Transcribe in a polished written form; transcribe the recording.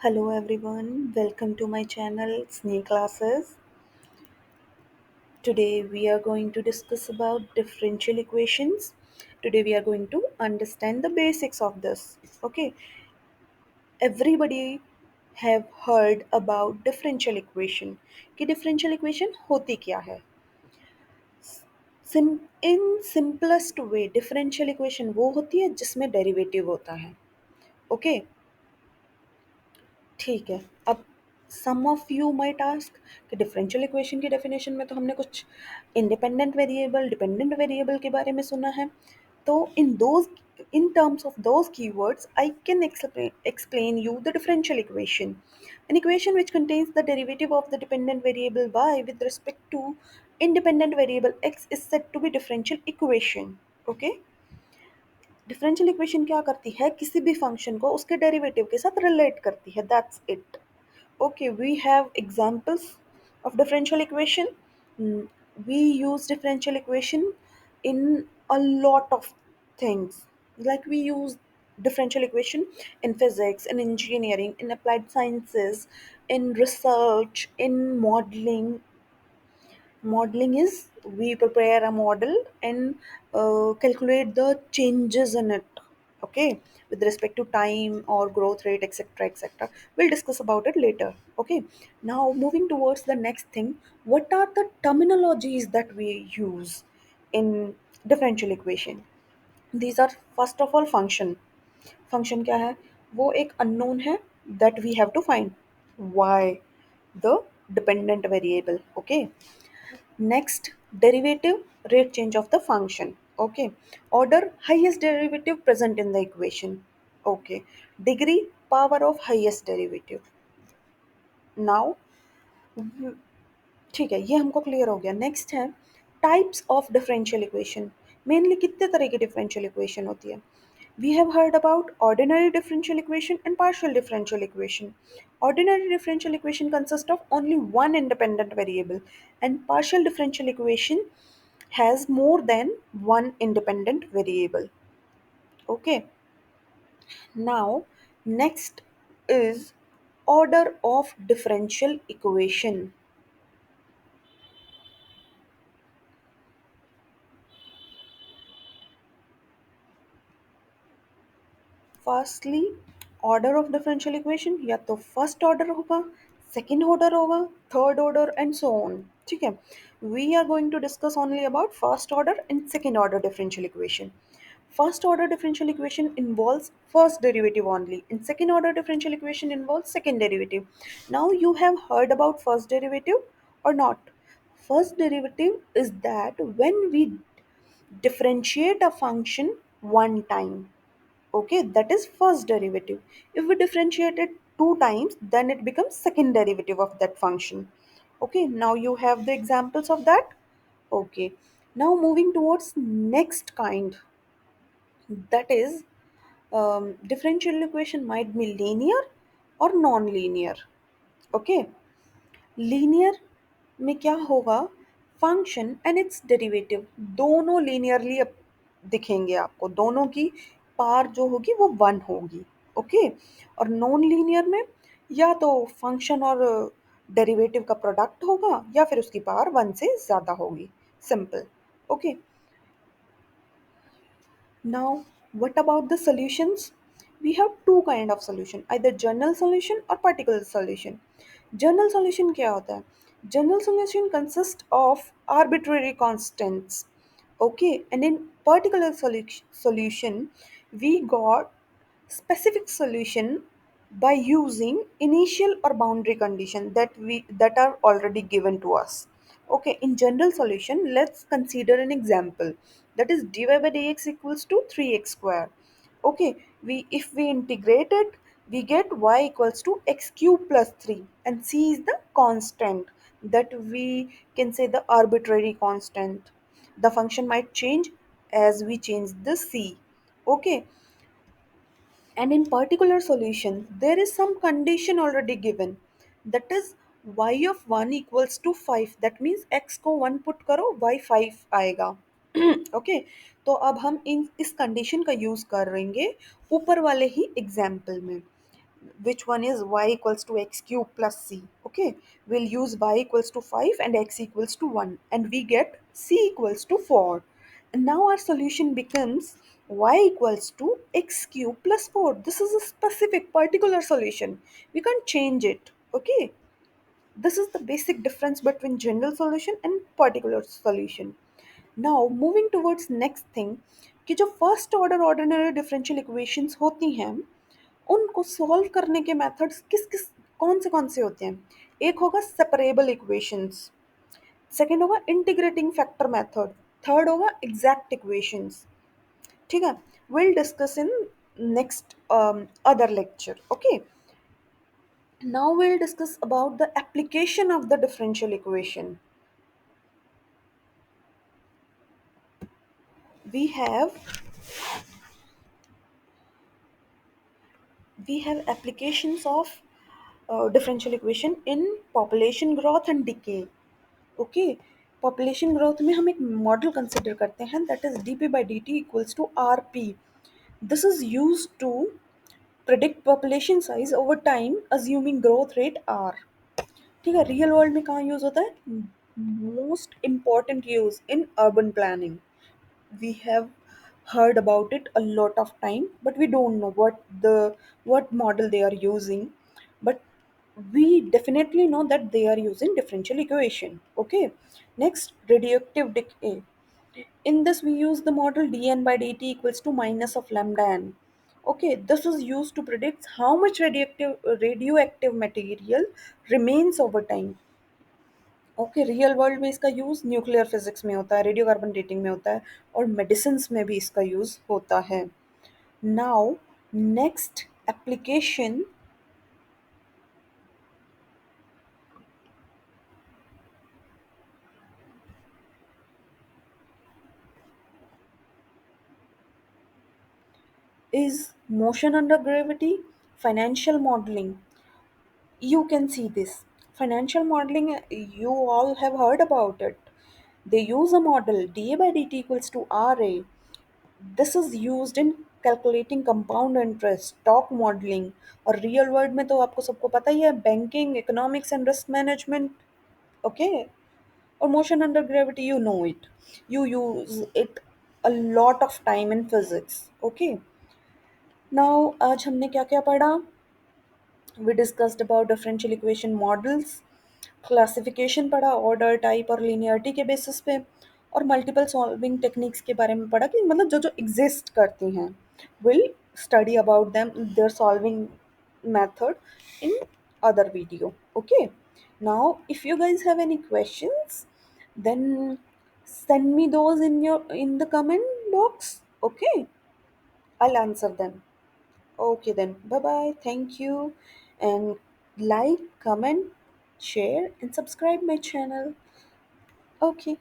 Hello everyone, welcome to my channel Snake Classes. Today we are going to discuss about differential equations. Today we are going to understand the basics of this. Okay, everybody have heard about differential equation. कि differential equation होती क्या है? In simplest way, differential equation वो होती है जिसमें derivative होता है. Okay, ठीक है। अब सम ऑफ यू माइट आस्क कि डिफरेंशियल इक्वेशन की डेफिनेशन में तो हमने कुछ इंडिपेंडेंट वेरिएबल डिपेंडेंट वेरिएबल के बारे में सुना है। तो in terms of those keywords I can explain you the differential equation, an equation which contains the derivative of the dependent variable y with respect to independent variable x is said to be differential equation. Okay, differential equation क्या करती है, किसी भी function को उसके derivative के साथ relate करती है, that's it. Okay, we have examples of differential equation. Mm, We use differential equation in a lot of things. Like we use differential equation in physics, in engineering, in applied sciences, in research, in modeling. Modeling is we prepare a model and calculate the changes in it. Okay, with respect to time or growth rate, etc., etc. We'll discuss about it later. Okay, now moving towards the next thing, what are the terminologies that we use in differential equation? These are first of all function. Function क्या है? वो एक unknown है that we have to find. Y, the dependent variable. Okay, next, derivative, rate change of the function. Okay. Order, highest derivative present in the equation. Okay. Degree, power of highest derivative. Now, ठीक है, ये हमको clear हो गया. Next है types of differential equation. Mainly कितने तरह की डिफरेंशियल इक्वेशन होती है? We have heard about ordinary differential equation and partial differential equation. Ordinary differential equation consists of only one independent variable, and partial differential equation has more than one independent variable. Okay, now next is order of differential equation. Firstly order of differential equation या तो first order होगा, second order होगा, third order and so on. ठीक है, we are going to discuss only about first order and second order differential equation. First order differential equation involves first derivative only, and second order differential equation involves second derivative. Now you have heard about first derivative or not? First derivative is that when we differentiate a function one time. Okay, that is first derivative. If we differentiate it two times, then it becomes second derivative of that function. Okay, now you have the examples of that. Okay, now moving towards next kind, that is differential equation might be linear or non-linear. Okay, linear में क्या होगा, function and it's derivative दोनों linearly दिखेंगे आपको, दोनों की पार जो होगी वो वन होगी. ओके, और नॉन लीनियर में या तो फंक्शन और डेरिवेटिव का प्रोडक्ट होगा या फिर उसकी पावर वन से ज़्यादा होगी. Simple. Okay, now, what about the solutions? We have two kind of solution, either general solution or particular solution. General solution क्या होता है? General solution consists of arbitrary constants. Okay, and in particular solution, we got specific solution by using initial or boundary condition that are already given to us. Okay, in general solution, let's consider an example, that is dy by dx equals to 3x square. Okay, we if we integrate it, we get y equals to x cube plus 3, and c is the constant, that we can say the arbitrary constant. The function might change as we change the c. Okay, and in particular solution, there is some condition already given. That is y of 1 equals to 5. That means x को 1 put करो, y 5 आएगा. Okay, तो अब हम इन इस condition का use करेंगे ऊपर वाले ही एग्जाम्पल में. which one is y equals to x cube plus c. Okay, we'll use y equals to 5 and x equals to 1, and we get c equals to 4. And now our solution becomes y equals to x cube plus 4. This is a specific particular solution, we can't change it. Okay, this is the basic difference between general solution and particular solution. Now moving towards next thing, कि जो first order ordinary differential equations होती हैं, उनको solve करने के methods किस किस कौन से होते हैं? एक होगा सेपरेबल इक्वेशंस, सेकंड होगा इंटीग्रेटिंग फैक्टर मेथड, थर्ड होगा एग्जैक्ट इक्वेशंस. ठीक है, will discuss in next other lecture. Okay, now will discuss about the application of the differential equation. we have we have applications of differential equation in population growth and decay. Okay, population growth में हम एक model consider करते हैं, that is d p by d t equals to r p. This is use to predict population size over time assuming growth rate r. ठीक है, real world में कहाँ use होता है? Most important use in urban planning. We have heard about it a lot of time, but we don't know what model they are using. But we definitely know that they are using differential equation. Okay, next, radioactive decay. In this we use the model dn by dt equals to minus of lambda n. Okay, this is used to predict how much radioactive material remains over time. Okay, real world में इसका use nuclear physics में होता है, radio carbon dating में होता है, और medicine में भी इसका यूज़ होता है. Now next application is motion under gravity, financial modeling. You can see this. Financial modeling, you all have heard about it. They use a model dA by dt equals to RA. This is used in calculating compound interest, stock modelling, और real world में तो आपको सबको पता ही है, banking, economics and risk management. Okay, और motion under gravity, you know it, you use it a lot of time in physics. Okay, now आज हमने क्या क्या पढ़ा? We discussed about differential equation models, classification पढ़ा ऑर्डर, टाइप और linearity के basis पे, और मल्टीपल सॉल्विंग टेक्निक्स के बारे में पढ़ा, कि मतलब जो जो एग्जिस्ट करती हैं. Will study about them, their solving method in other video. Okay, now if you guys have any questions, then send me those in the comment box. Okay, I'll answer them. Okay, then bye bye, thank you, and like, comment, share, and subscribe my channel. Okay.